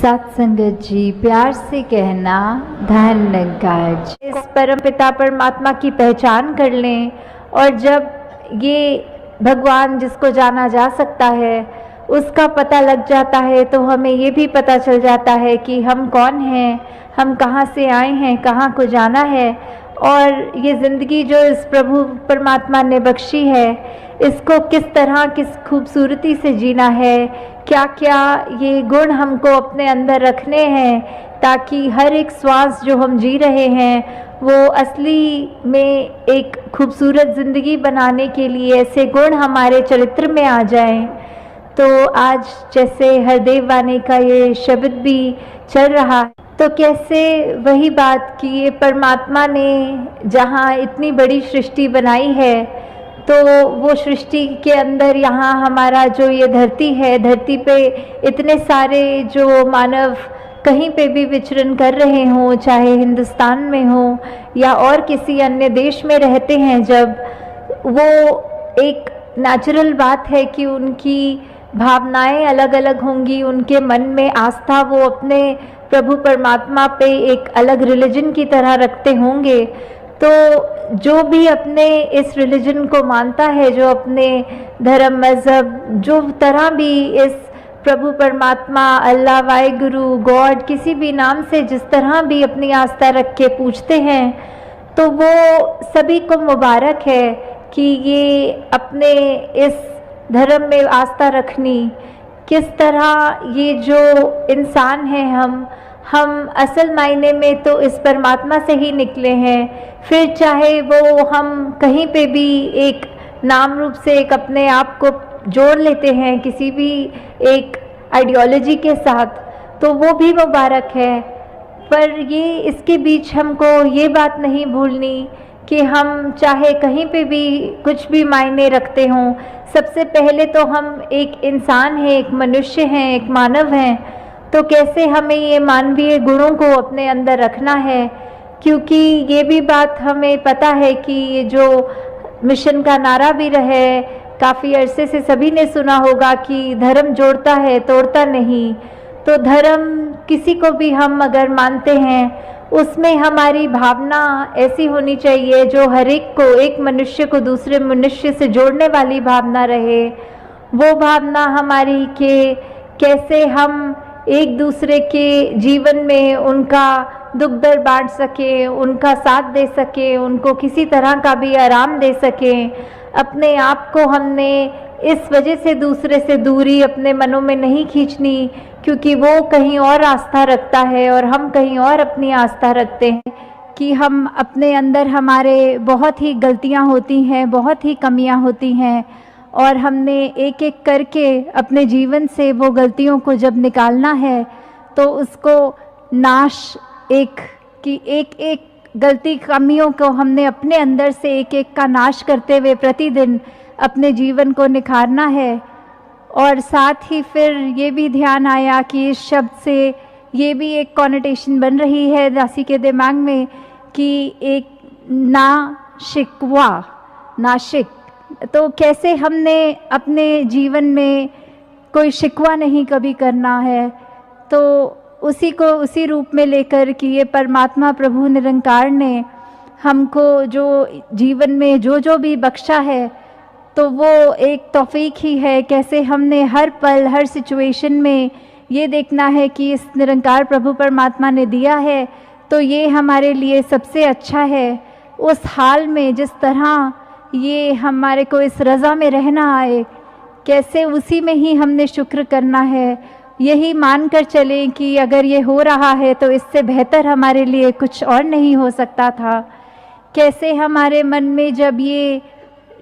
सत्संगत जी, प्यार से कहना धन्यवाद। इस परमपिता परमात्मा की पहचान कर लें, और जब ये भगवान जिसको जाना जा सकता है उसका पता लग जाता है, तो हमें ये भी पता चल जाता है कि हम कौन हैं, हम कहाँ से आए हैं, कहाँ को जाना है, और ये ज़िंदगी जो इस प्रभु परमात्मा ने बख्शी है, इसको किस तरह, किस खूबसूरती से जीना है, क्या क्या ये गुण हमको अपने अंदर रखने हैं, ताकि हर एक श्वास जो हम जी रहे हैं वो असली में एक खूबसूरत ज़िंदगी बनाने के लिए ऐसे गुण हमारे चरित्र में आ जाएं। तो आज जैसे हरदेव वाणी का ये शब्द भी चल रहा है, तो कैसे वही बात कि ये परमात्मा ने जहाँ इतनी बड़ी सृष्टि बनाई है, तो वो सृष्टि के अंदर यहाँ हमारा जो ये धरती है, धरती पे इतने सारे जो मानव कहीं पे भी विचरण कर रहे हों, चाहे हिंदुस्तान में हो या और किसी अन्य देश में रहते हैं, जब वो एक नेचुरल बात है कि उनकी भावनाएं अलग अलग होंगी, उनके मन में आस्था वो अपने प्रभु परमात्मा पे एक अलग रिलीजन की तरह रखते होंगे। तो जो भी अपने इस रिलीजन को मानता है, जो अपने धर्म मज़हब जो तरह भी इस प्रभु परमात्मा, अल्लाह, वाहिगुरु, गॉड, किसी भी नाम से जिस तरह भी अपनी आस्था रख के पूछते हैं, तो वो सभी को मुबारक है कि ये अपने इस धर्म में आस्था रखनी। किस तरह ये जो इंसान है, हम असल मायने में तो इस परमात्मा से ही निकले हैं। फिर चाहे वो हम कहीं पे भी एक नाम रूप से एक अपने आप को जोड़ लेते हैं किसी भी एक आइडियोलॉजी के साथ, तो वो भी मुबारक है। पर ये इसके बीच हमको ये बात नहीं भूलनी कि हम चाहे कहीं पे भी कुछ भी मायने रखते हों, सबसे पहले तो हम एक इंसान हैं, एक मनुष्य हैं, एक मानव हैं। तो कैसे हमें ये मानवीय गुणों को अपने अंदर रखना है, क्योंकि ये भी बात हमें पता है कि ये जो मिशन का नारा भी रहे, काफ़ी अरसे से सभी ने सुना होगा कि धर्म जोड़ता है, तोड़ता नहीं। तो धर्म किसी को भी हम अगर मानते हैं, उसमें हमारी भावना ऐसी होनी चाहिए जो हर एक को, एक मनुष्य को दूसरे मनुष्य से जोड़ने वाली भावना रहे। वो भावना हमारी कि कैसे हम एक दूसरे के जीवन में उनका दुख दर्द बांट सके, उनका साथ दे सके, उनको किसी तरह का भी आराम दे सकें। अपने आप को हमने इस वजह से दूसरे से दूरी अपने मनों में नहीं खींचनी, क्योंकि वो कहीं और आस्था रखता है और हम कहीं और अपनी आस्था रखते हैं, कि हम अपने अंदर हमारे बहुत ही गलतियां होती हैं, बहुत ही कमियां होती हैं, और हमने एक एक करके अपने जीवन से वो गलतियों को जब निकालना है, तो उसको नाश एक एक गलती, कमियों को हमने अपने अंदर से एक एक का नाश करते हुए प्रतिदिन अपने जीवन को निखारना है। और साथ ही फिर ये भी ध्यान आया कि इस शब्द से ये भी एक कॉनोटेशन बन रही है दासी के दिमाग में कि एक नाशिकवा, नाशिक, तो कैसे हमने अपने जीवन में कोई शिकवा नहीं कभी करना है। तो उसी को उसी रूप में लेकर कि ये परमात्मा प्रभु निरंकार ने हमको जो जीवन में जो जो भी बख्शा है, तो वो एक तौफीक ही है। कैसे हमने हर पल, हर सिचुएशन में ये देखना है कि इस निरंकार प्रभु परमात्मा ने दिया है, तो ये हमारे लिए सबसे अच्छा है। उस हाल में जिस तरह ये हमारे को इस रज़ा में रहना आए, कैसे उसी में ही हमने शुक्र करना है। यही मानकर चलें कि अगर ये हो रहा है तो इससे बेहतर हमारे लिए कुछ और नहीं हो सकता था। कैसे हमारे मन में जब ये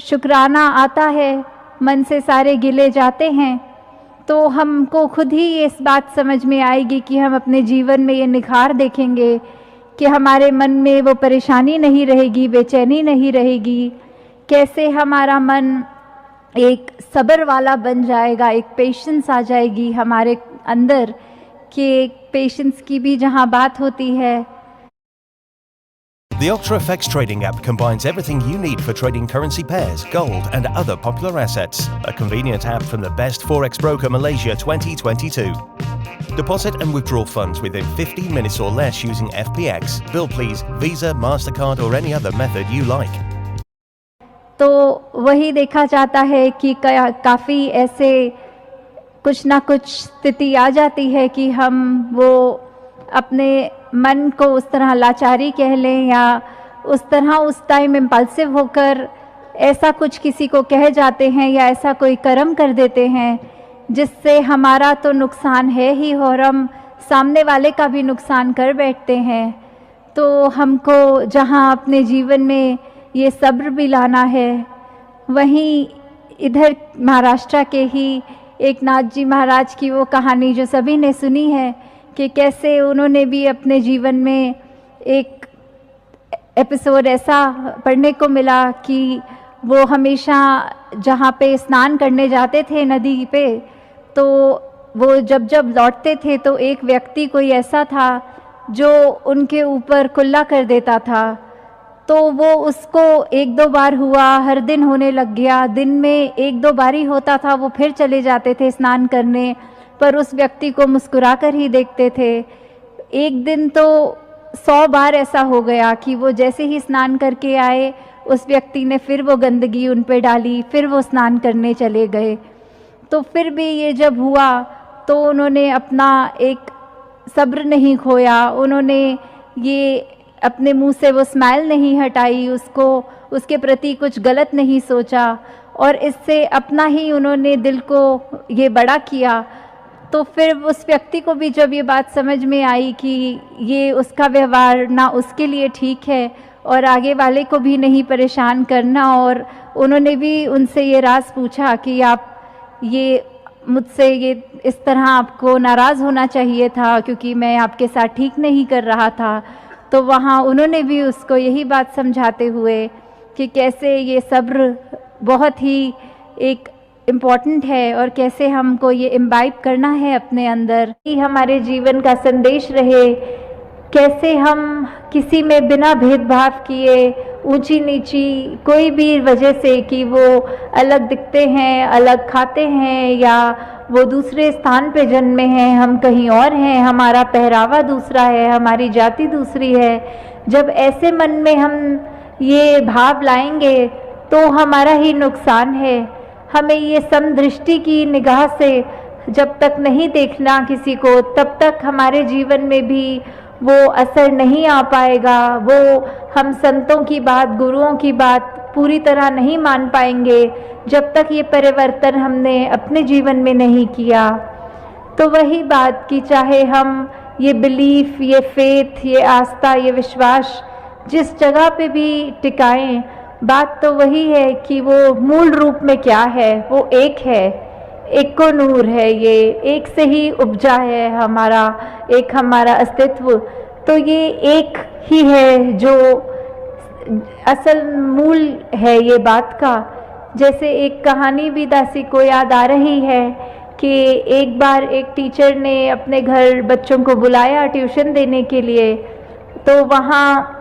शुक्राना आता है, मन से सारे गिले जाते हैं, तो हमको खुद ही इस बात समझ में आएगी कि हम अपने जीवन में ये निखार देखेंगे कि हमारे मन में वो परेशानी नहीं रहेगी, बेचैनी नहीं रहेगी। कैसे हमारा मन एक सब्र वाला बन जाएगा, एक पेशेंस आ जाएगी हमारे अंदर, कि एक पेशेंस की भी जहाँ बात होती है। The UltraFX trading app combines everything you need for trading currency pairs, gold and other popular assets. A convenient app from the best Forex broker Malaysia 2022. Deposit and withdraw funds within 15 minutes or less using FPX. Bill please, Visa, MasterCard or any other method you like. तो वही देखा जाता है कि काफ़ी ऐसे कुछ ना कुछ स्थिति आ जाती है कि हम वो अपने मन को उस तरह लाचारी कह लें या उस तरह उस टाइम इम्पल्सिव होकर ऐसा कुछ किसी को कह जाते हैं या ऐसा कोई कर्म कर देते हैं जिससे हमारा तो नुकसान है ही और हम सामने वाले का भी नुकसान कर बैठते हैं। तो हमको जहाँ अपने जीवन में ये सब्र भी लाना है, वहीं इधर महाराष्ट्र के ही एक नाथ जी महाराज की वो कहानी जो सभी ने सुनी है कि कैसे उन्होंने भी अपने जीवन में एक एपिसोड ऐसा पढ़ने को मिला कि वो हमेशा जहाँ पे स्नान करने जाते थे नदी पे, तो वो जब लौटते थे तो एक व्यक्ति कोई ऐसा था जो उनके ऊपर कुल्ला कर देता था। तो वो उसको 1-2 बार हुआ, हर दिन होने लग गया। दिन में 1-2 बार ही होता था, वो फिर चले जाते थे स्नान करने, पर उस व्यक्ति को मुस्कुरा कर ही देखते थे। एक दिन तो 100 बार ऐसा हो गया कि वो जैसे ही स्नान करके आए, उस व्यक्ति ने फिर वो गंदगी उन पे डाली, फिर वो स्नान करने चले गए। तो फिर भी ये जब हुआ तो उन्होंने अपना एक सब्र नहीं खोया, उन्होंने ये अपने मुंह से वो स्माइल नहीं हटाई, उसके प्रति कुछ गलत नहीं सोचा और इससे अपना ही उन्होंने दिल को ये बड़ा किया। तो फिर उस व्यक्ति को भी जब ये बात समझ में आई कि ये उसका व्यवहार ना उसके लिए ठीक है और आगे वाले को भी नहीं परेशान करना, और उन्होंने भी उनसे ये राज पूछा कि आप ये मुझसे ये इस तरह आपको नाराज़ होना चाहिए था क्योंकि मैं आपके साथ ठीक नहीं कर रहा था। तो वहाँ उन्होंने भी उसको यही बात समझाते हुए कि कैसे ये सब्र बहुत ही एक इम्पॉर्टेंट है और कैसे हमको ये इम्बाइब करना है अपने अंदर, कि हमारे जीवन का संदेश रहे। कैसे हम किसी में बिना भेदभाव किए, ऊंची नीची कोई भी वजह से कि वो अलग दिखते हैं, अलग खाते हैं या वो दूसरे स्थान पे जन्मे हैं, हम कहीं और हैं, हमारा पहरावा दूसरा है, हमारी जाति दूसरी है, जब ऐसे मन में हम ये भाव लाएंगे तो हमारा ही नुकसान है। हमें ये समदृष्टि की निगाह से जब तक नहीं देखना किसी को, तब तक हमारे जीवन में भी वो असर नहीं आ पाएगा। वो हम संतों की बात, गुरुओं की बात पूरी तरह नहीं मान पाएंगे जब तक ये परिवर्तन हमने अपने जीवन में नहीं किया। तो वही बात कि चाहे हम ये बिलीफ, ये फेथ, ये आस्था, ये विश्वास जिस जगह पे भी टिकाएं, बात तो वही है कि वो मूल रूप में क्या है, वो एक है, एक को नूर है, ये एक से ही उपजा है हमारा अस्तित्व। तो ये एक ही है जो असल मूल है ये बात का। जैसे एक कहानी भी दासी को याद आ रही है कि एक बार एक टीचर ने अपने घर बच्चों को बुलाया ट्यूशन देने के लिए, तो वहाँ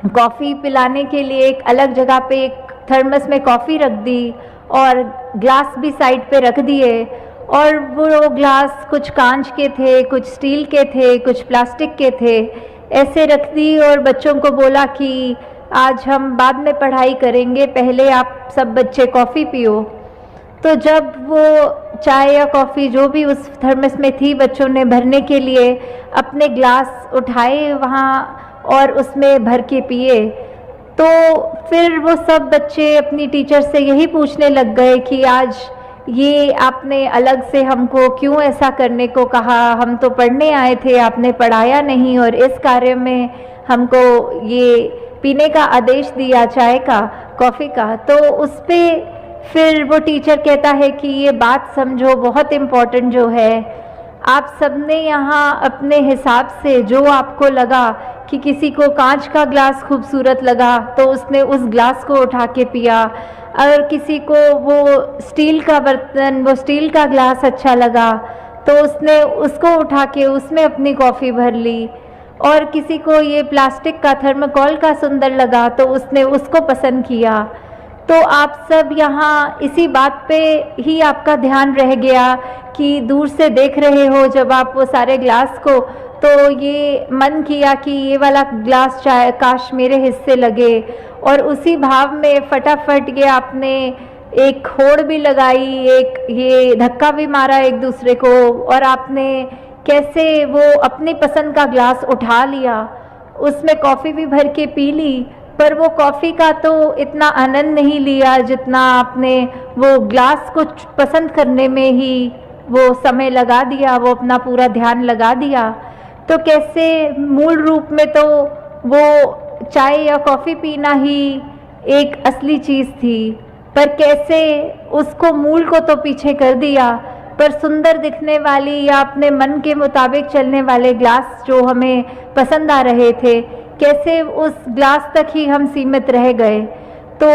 कॉफ़ी पिलाने के लिए एक अलग जगह पे एक थर्मस में कॉफ़ी रख दी और ग्लास भी साइड पे रख दिए, और वो ग्लास कुछ कांच के थे, कुछ स्टील के थे, कुछ प्लास्टिक के थे, ऐसे रख दी और बच्चों को बोला कि आज हम बाद में पढ़ाई करेंगे, पहले आप सब बच्चे कॉफ़ी पियो। तो जब वो चाय या कॉफ़ी जो भी उस थर्मस में थी बच्चों ने भरने के लिए अपने ग्लास उठाए वहाँ और उसमें भर के पिए, तो फिर वो सब बच्चे अपनी टीचर से यही पूछने लग गए कि आज ये आपने अलग से हमको क्यों ऐसा करने को कहा, हम तो पढ़ने आए थे, आपने पढ़ाया नहीं और इस कार्य में हमको ये पीने का आदेश दिया, चाय का, कॉफ़ी का। तो उस पर फिर वो टीचर कहता है कि ये बात समझो, बहुत इम्पोर्टेंट जो है, आप सबने यहाँ अपने हिसाब से जो आपको लगा कि किसी को कांच का ग्लास खूबसूरत लगा तो उसने उस ग्लास को उठा के पिया, अगर किसी को वो स्टील का बर्तन, वो स्टील का ग्लास अच्छा लगा तो उसने उसको उठा के उसमें अपनी कॉफ़ी भर ली, और किसी को ये प्लास्टिक का थर्मोकोल का सुंदर लगा तो उसने उसको पसंद किया। तो आप सब यहाँ इसी बात पे ही आपका ध्यान रह गया कि दूर से देख रहे हो जब आप वो सारे ग्लास को, तो ये मन किया कि ये वाला ग्लास चाहे काश मेरे हिस्से लगे, और उसी भाव में फटाफट ये आपने एक होड़ भी लगाई, एक ये धक्का भी मारा एक दूसरे को, और आपने कैसे वो अपनी पसंद का ग्लास उठा लिया, उसमें कॉफ़ी भी भर के पी ली, पर वो कॉफ़ी का तो इतना आनंद नहीं लिया जितना आपने वो ग्लास को पसंद करने में ही वो समय लगा दिया, वो अपना पूरा ध्यान लगा दिया। तो कैसे मूल रूप में तो वो चाय या कॉफ़ी पीना ही एक असली चीज़ थी, पर कैसे उसको मूल को तो पीछे कर दिया, पर सुंदर दिखने वाली या अपने मन के मुताबिक चलने वाले ग्लास जो हमें पसंद आ रहे थे, कैसे उस ग्लास तक ही हम सीमित रह गए। तो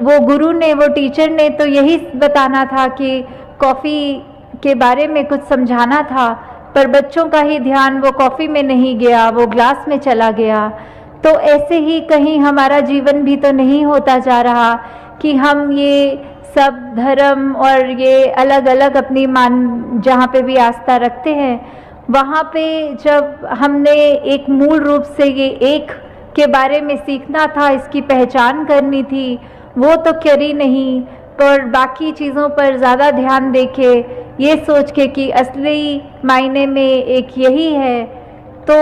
वो गुरु ने, वो टीचर ने तो यही बताना था कि कॉफ़ी के बारे में कुछ समझाना था, पर बच्चों का ही ध्यान वो कॉफ़ी में नहीं गया, वो ग्लास में चला गया। तो ऐसे ही कहीं हमारा जीवन भी तो नहीं होता जा रहा कि हम ये सब धर्म और ये अलग अलग अपनी मान जहाँ पे भी आस्था रखते हैं, वहाँ पे जब हमने एक मूल रूप से ये एक के बारे में सीखना था, इसकी पहचान करनी थी, वो तो करी नहीं, पर बाकी चीज़ों पर ज़्यादा ध्यान देके ये सोच के कि असली मायने में एक यही है, तो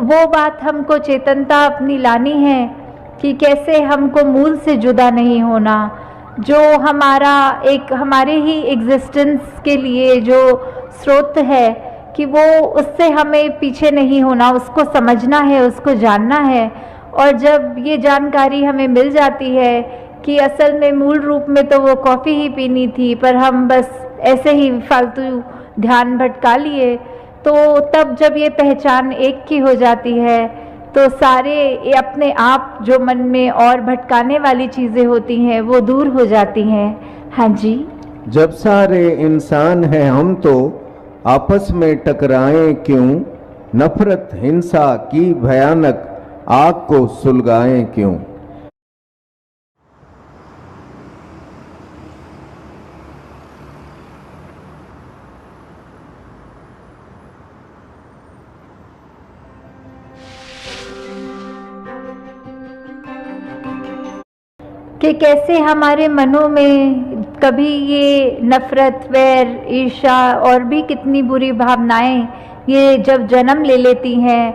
वो बात हमको चेतनता अपनी लानी है कि कैसे हमको मूल से जुदा नहीं होना, जो हमारा एक हमारे ही एग्जिस्टेंस के लिए जो स्रोत है कि वो उससे हमें पीछे नहीं होना, उसको समझना है, उसको जानना है। और जब ये जानकारी हमें मिल जाती है कि असल में मूल रूप में तो वो कॉफ़ी ही पीनी थी, पर हम बस ऐसे ही फालतू ध्यान भटका लिए, तो तब जब ये पहचान एक की हो जाती है तो सारे ये अपने आप जो मन में और भटकाने वाली चीज़ें होती हैं वो दूर हो जाती हैं। हाँ जी। जब सारे इंसान हैं हम तो आपस में टकराएं क्यों, नफरत हिंसा की भयानक आग को सुलगाएं क्यों। कि कैसे हमारे मनों में कभी ये नफ़रत, वैर, ईर्ष्या और भी कितनी बुरी भावनाएं ये जब जन्म ले लेती हैं,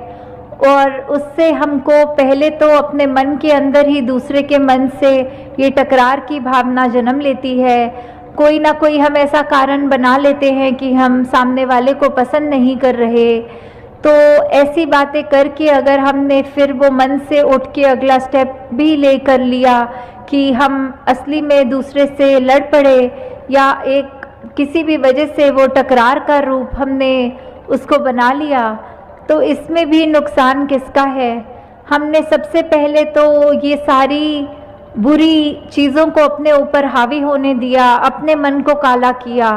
और उससे हमको पहले तो अपने मन के अंदर ही दूसरे के मन से ये टकरार की भावना जन्म लेती है। कोई ना कोई हम ऐसा कारण बना लेते हैं कि हम सामने वाले को पसंद नहीं कर रहे, तो ऐसी बातें करके अगर हमने फिर वो मन से उठ के अगला स्टेप भी ले कर लिया कि हम असली में दूसरे से लड़ पड़े, या एक किसी भी वजह से वो टकरार का रूप हमने उसको बना लिया, तो इसमें भी नुकसान किसका है। हमने सबसे पहले तो ये सारी बुरी चीज़ों को अपने ऊपर हावी होने दिया, अपने मन को काला किया।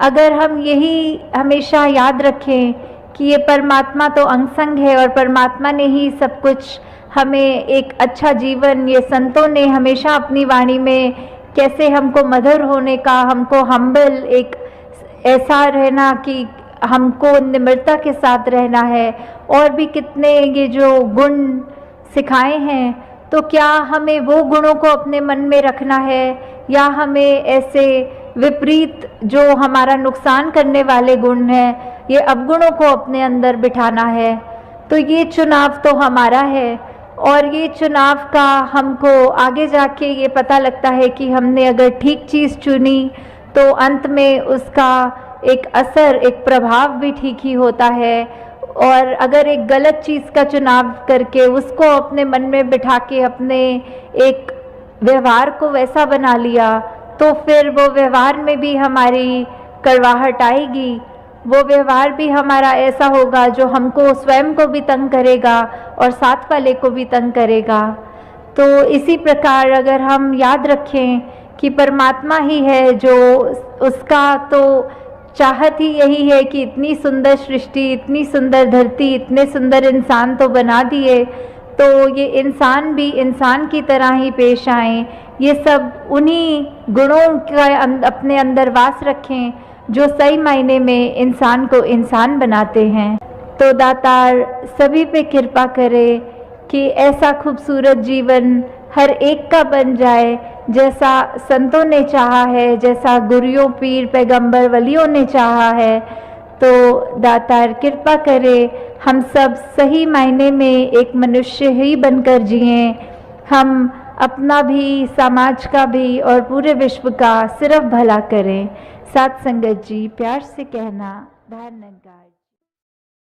अगर हम यही हमेशा याद रखें कि ये परमात्मा तो अंग-संग है और परमात्मा ने ही सब कुछ हमें एक अच्छा जीवन, ये संतों ने हमेशा अपनी वाणी में कैसे हमको मधुर होने का, हमको हम्बल, एक ऐसा रहना कि हमको निम्रता के साथ रहना है, और भी कितने ये जो गुण सिखाए हैं, तो क्या हमें वो गुणों को अपने मन में रखना है या हमें ऐसे विपरीत जो हमारा नुकसान करने वाले गुण हैं, ये अवगुणों को अपने अंदर बिठाना है। तो ये चुनाव तो हमारा है, और ये चुनाव का हमको आगे जाके ये पता लगता है कि हमने अगर ठीक चीज़ चुनी तो अंत में उसका एक असर, एक प्रभाव भी ठीक ही होता है, और अगर एक गलत चीज़ का चुनाव करके उसको अपने मन में बिठा के अपने एक व्यवहार को वैसा बना लिया, तो फिर वो व्यवहार में भी हमारी कड़वाहट आएगी, वो व्यवहार भी हमारा ऐसा होगा जो हमको स्वयं को भी तंग करेगा और साथ वाले को भी तंग करेगा। तो इसी प्रकार अगर हम याद रखें कि परमात्मा ही है जो, उसका तो चाहत ही यही है कि इतनी सुंदर सृष्टि, इतनी सुंदर धरती, इतने सुंदर इंसान तो बना दिए, तो ये इंसान भी इंसान की तरह ही पेश आएं, ये सब उन्हीं गुणों का अपने अंदर वास रखें जो सही मायने में इंसान को इंसान बनाते हैं। तो दातार सभी पे कृपा करे कि ऐसा खूबसूरत जीवन हर एक का बन जाए जैसा संतों ने चाहा है, जैसा गुरुओं पीर पैगंबर वलियों ने चाहा है। तो दातार कृपा करे हम सब सही मायने में एक मनुष्य ही बनकर जिएं, हम अपना भी, समाज का भी और पूरे विश्व का सिर्फ भला करें। साथ संगत जी प्यार से कहना, धन्यवाद।